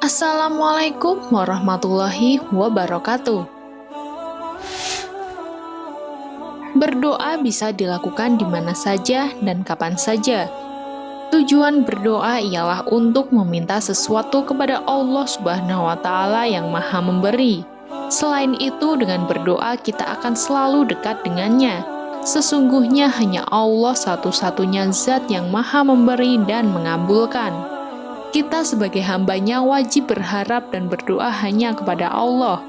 Assalamualaikum warahmatullahi wabarakatuh. Berdoa bisa dilakukan di mana saja dan kapan saja. Tujuan berdoa ialah untuk meminta sesuatu kepada Allah Subhanahu wa Ta'ala yang Maha Memberi. Selain itu, dengan berdoa kita akan selalu dekat dengannya. Sesungguhnya hanya Allah satu-satunya zat yang Maha Memberi dan mengabulkan. Kita sebagai hambanya wajib berharap dan berdoa hanya kepada Allah.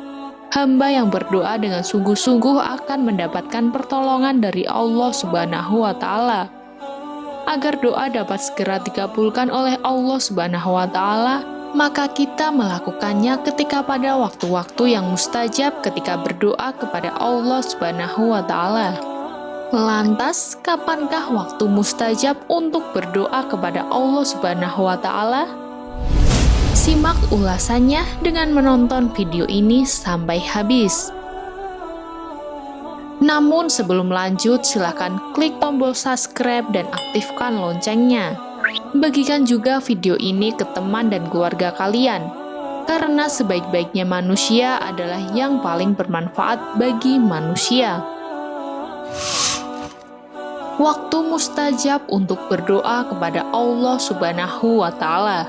Hamba yang berdoa dengan sungguh-sungguh akan mendapatkan pertolongan dari Allah Subhanahu wa Ta'ala. Agar doa dapat segera dikabulkan oleh Allah Subhanahu wa Ta'ala, maka kita melakukannya ketika pada waktu-waktu yang mustajab ketika berdoa kepada Allah Subhanahu wa Ta'ala. Lantas, kapankah waktu mustajab untuk berdoa kepada Allah Subhanahu wa Ta'ala? Simak ulasannya dengan menonton video ini sampai habis. Namun sebelum lanjut, silakan klik tombol subscribe dan aktifkan loncengnya. Bagikan juga video ini ke teman dan keluarga kalian, karena sebaik-baiknya manusia adalah yang paling bermanfaat bagi manusia. Waktu mustajab untuk berdoa kepada Allah Subhanahu wa Ta'ala.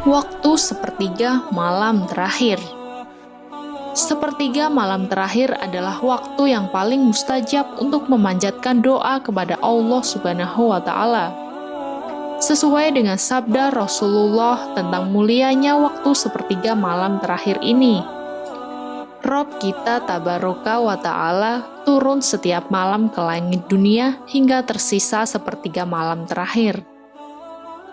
Waktu sepertiga malam terakhir. Sepertiga malam terakhir adalah waktu yang paling mustajab untuk memanjatkan doa kepada Allah Subhanahu wa Ta'ala. Sesuai dengan sabda Rasulullah tentang mulianya waktu sepertiga malam terakhir ini. Rob kita Tabaraka wa Ta'ala turun setiap malam ke langit dunia hingga tersisa sepertiga malam terakhir.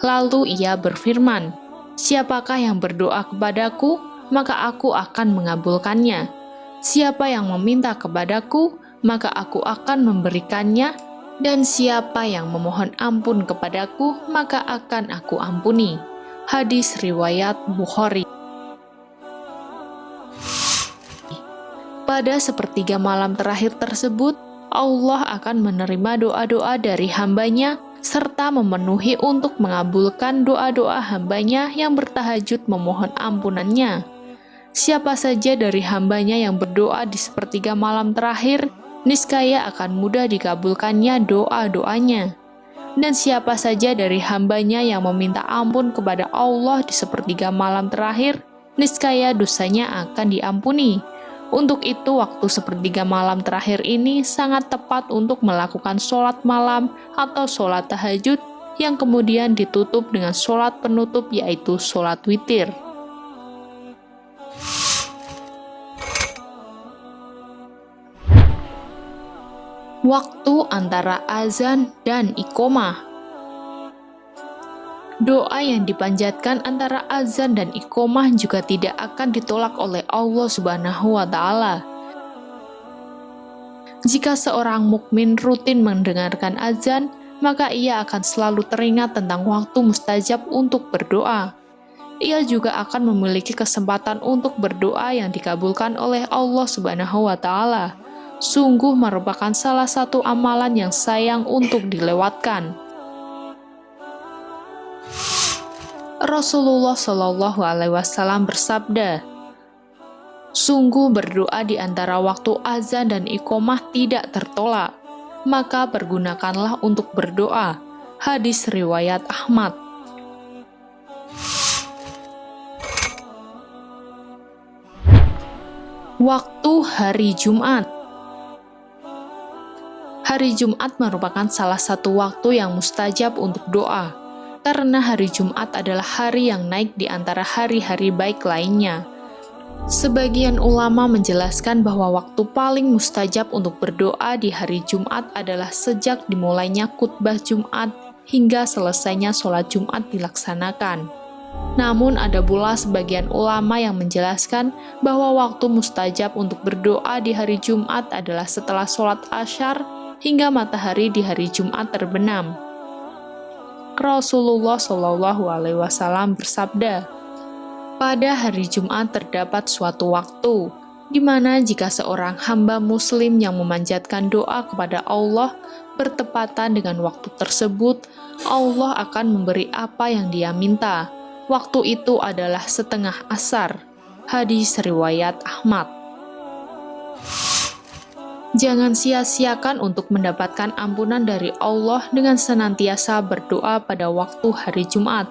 Lalu ia berfirman, "Siapakah yang berdoa kepadaku, maka aku akan mengabulkannya. Siapa yang meminta kepadaku, maka aku akan memberikannya. Dan siapa yang memohon ampun kepadaku, maka akan aku ampuni." Hadis riwayat Bukhari. Pada sepertiga malam terakhir tersebut, Allah akan menerima doa-doa dari hambanya serta memenuhi untuk mengabulkan doa-doa hambanya yang bertahajud memohon ampunannya. Siapa saja dari hambanya yang berdoa di sepertiga malam terakhir, niscaya akan mudah dikabulkannya doa-doanya. Dan siapa saja dari hambanya yang meminta ampun kepada Allah di sepertiga malam terakhir, niscaya dosanya akan diampuni. Untuk itu, waktu sepertiga malam terakhir ini sangat tepat untuk melakukan sholat malam atau sholat tahajud yang kemudian ditutup dengan sholat penutup, yaitu sholat witir. Waktu antara azan dan iqomah. Doa yang dipanjatkan antara azan dan iqomah juga tidak akan ditolak oleh Allah Subhanahu wa Ta'ala. Jika seorang mukmin rutin mendengarkan azan, maka ia akan selalu teringat tentang waktu mustajab untuk berdoa. Ia juga akan memiliki kesempatan untuk berdoa yang dikabulkan oleh Allah Subhanahu wa Ta'ala. Sungguh merupakan salah satu amalan yang sayang untuk dilewatkan. Rasulullah Shallallahu Alaihi Wasallam bersabda, "Sungguh berdoa di antara waktu azan dan iqomah tidak tertolak, maka pergunakanlah untuk berdoa." Hadis riwayat Ahmad. Waktu hari Jumat. Hari Jumat merupakan salah satu waktu yang mustajab untuk doa. Karena hari Jumat adalah hari yang naik di antara hari-hari baik lainnya. Sebagian ulama menjelaskan bahwa waktu paling mustajab untuk berdoa di hari Jumat adalah sejak dimulainya khutbah Jumat hingga selesainya sholat Jumat dilaksanakan. Namun ada pula sebagian ulama yang menjelaskan bahwa waktu mustajab untuk berdoa di hari Jumat adalah setelah sholat Asyar hingga matahari di hari Jumat terbenam. Rasulullah Shallallahu Alaihi Wasallam bersabda, "Pada hari Jumat terdapat suatu waktu, di mana jika seorang hamba muslim yang memanjatkan doa kepada Allah bertepatan dengan waktu tersebut, Allah akan memberi apa yang dia minta. Waktu itu adalah setengah asar. Hadis riwayat Ahmad. Jangan sia-siakan untuk mendapatkan ampunan dari Allah dengan senantiasa berdoa pada waktu hari Jumat.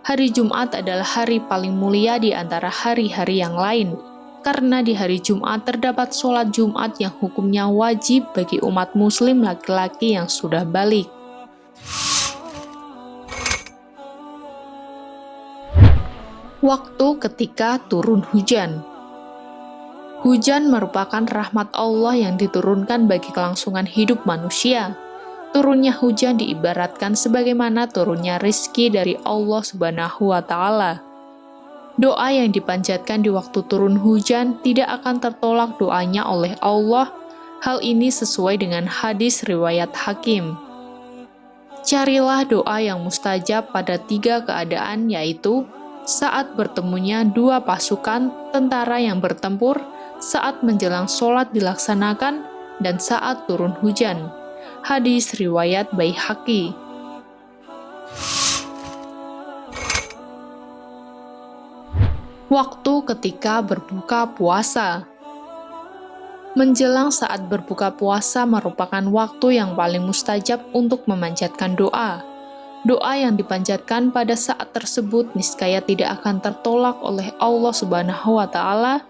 Hari Jumat adalah hari paling mulia di antara hari-hari yang lain, karena di hari Jumat terdapat sholat Jumat yang hukumnya wajib bagi umat muslim laki-laki yang sudah balik. Waktu ketika turun hujan. Hujan merupakan rahmat Allah yang diturunkan bagi kelangsungan hidup manusia. Turunnya hujan diibaratkan sebagaimana turunnya rizki dari Allah Subhanahu wa Ta'ala. Doa yang dipanjatkan di waktu turun hujan tidak akan tertolak doanya oleh Allah. Hal ini sesuai dengan hadis riwayat Hakim. Carilah doa yang mustajab pada 3 keadaan, yaitu saat bertemunya 2 pasukan tentara yang bertempur, saat menjelang sholat dilaksanakan, dan saat turun hujan. Hadis riwayat Baihaqi. Waktu ketika berbuka puasa. Menjelang saat berbuka puasa merupakan waktu yang paling mustajab untuk memanjatkan doa. Doa yang dipanjatkan pada saat tersebut niscaya tidak akan tertolak oleh Allah Subhanahu wa Ta'ala,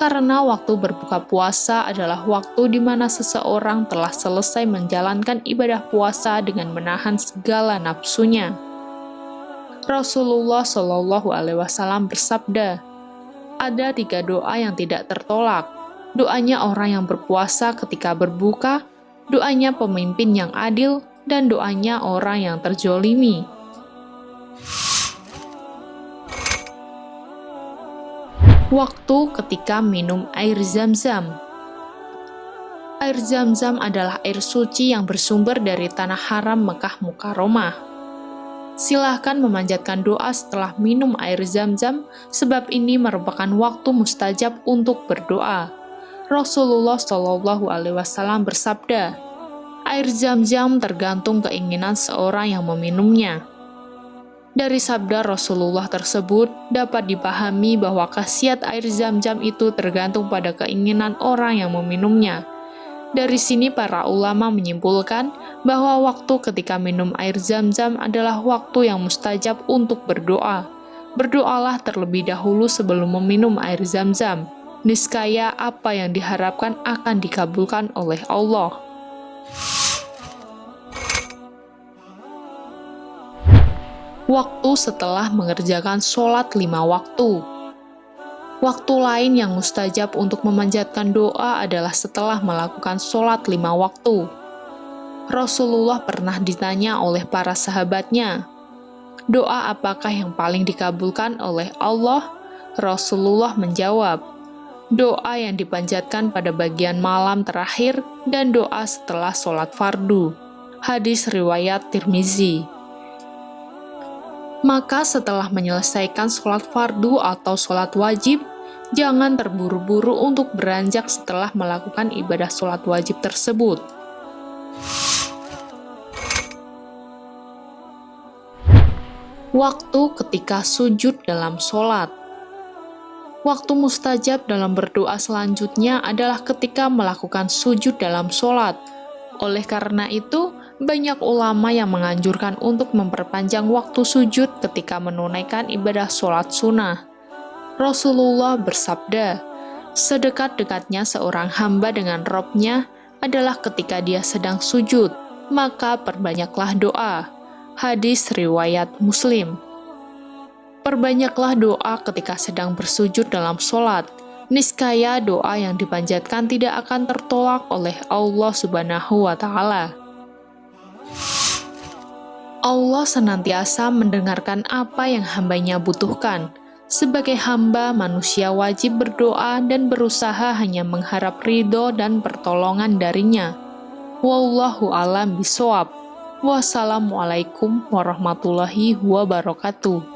karena waktu berbuka puasa adalah waktu di mana seseorang telah selesai menjalankan ibadah puasa dengan menahan segala nafsunya. Rasulullah Shallallahu Alaihi Wasallam bersabda, ada 3 doa yang tidak tertolak. Doanya orang yang berpuasa ketika berbuka, doanya pemimpin yang adil, dan doanya orang yang terzolimi. Waktu ketika minum air Zam-Zam. Air Zam-Zam adalah air suci yang bersumber dari tanah haram Mekah Mukarramah. Silahkan memanjatkan doa setelah minum air Zam-Zam, sebab ini merupakan waktu mustajab untuk berdoa. Rasulullah Shallallahu Alaihi Wasallam bersabda, air Zam-Zam tergantung keinginan seorang yang meminumnya. Dari sabda Rasulullah tersebut dapat dipahami bahwa khasiat air Zam-Zam itu tergantung pada keinginan orang yang meminumnya. Dari sini para ulama menyimpulkan bahwa waktu ketika minum air Zam-Zam adalah waktu yang mustajab untuk berdoa. Berdoalah terlebih dahulu sebelum meminum air Zam-Zam. Niscaya apa yang diharapkan akan dikabulkan oleh Allah. Waktu setelah mengerjakan sholat 5 waktu. Waktu lain yang mustajab untuk memanjatkan doa adalah setelah melakukan sholat 5 waktu. Rasulullah pernah ditanya oleh para sahabatnya, doa apakah yang paling dikabulkan oleh Allah? Rasulullah menjawab, doa yang dipanjatkan pada bagian malam terakhir dan doa setelah sholat fardu. Hadis riwayat Tirmizi. Maka setelah menyelesaikan sholat fardu atau sholat wajib, jangan terburu-buru untuk beranjak setelah melakukan ibadah sholat wajib tersebut. Waktu ketika sujud dalam sholat. Waktu mustajab dalam berdoa selanjutnya adalah ketika melakukan sujud dalam sholat. Oleh karena itu, banyak ulama yang menganjurkan untuk memperpanjang waktu sujud ketika menunaikan ibadah sholat sunnah. Rasulullah bersabda, sedekat-dekatnya seorang hamba dengan Robnya adalah ketika dia sedang sujud, maka perbanyaklah doa. Hadis riwayat Muslim. Perbanyaklah doa ketika sedang bersujud dalam sholat. Niscaya doa yang dipanjatkan tidak akan tertolak oleh Allah Subhanahu wa Ta'ala. Allah senantiasa mendengarkan apa yang hambanya butuhkan. Sebagai hamba, manusia wajib berdoa dan berusaha hanya mengharap ridho dan pertolongan darinya. Wallahu a'lam bishawab. Wassalamualaikum warahmatullahi wabarakatuh.